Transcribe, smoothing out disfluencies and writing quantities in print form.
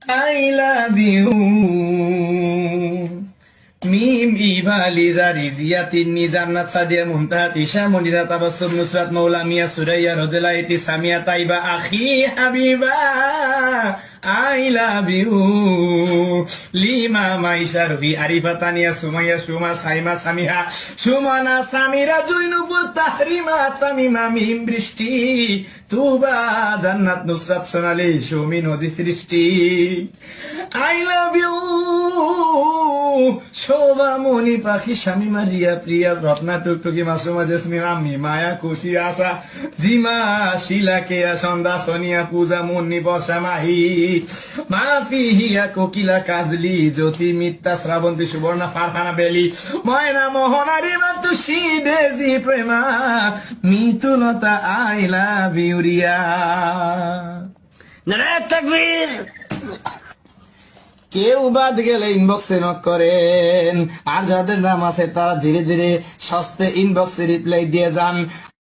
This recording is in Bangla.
আই লাভ ইউ মিম ইভা লিজা রিজিয়া তিন্নি জান্নাত সাদিয়া মুমতাহা তিশা মনিরা তাবাসসুম নুসরাত মাওলা মিয়া সুরাইয়া রোদেলা ইতি Samia Taiba Akhi Habiba I love you Lima Maisha Robi Arifa Tania Sumaiya Suma Saima Samiha Sumana Samira জুইনুপুর তাহরিমা তামিমা মিম বৃষ্টি তুবা জান্নাত নুসরাত সোনালি সুমি নদী সৃষ্টি আই লাভ ইউ শোভা মনি পাখি স্বামী মারিয়া প্রিয়া রত্না টুকটুকি মাসুমা জেসমিন আম্মি মায়া খুশি আশা জিমা শিলা কেয়া সন্ধ্যা সোনিয়া পূজা মুন্নি বর্ষা মাহি মাফি হিয়া কোকিলা কাজলি জ্যোতি মিত্তা শ্রাবন্তী সুবর্ণা ফারহানা বেলি ময়না মোহনারি মাতুষি ডেজি প্রেমা মিতুলতা আই লাভ ইউ রিয়া। নারায়ে তাকবীর। কেউ বাদ গেলে ইনবক্সে নক করেন, আর যাদের নাম আছে তারা ধীরে ধীরে সস্তে ইনবক্সে রিপ্লাই দিয়ে যান।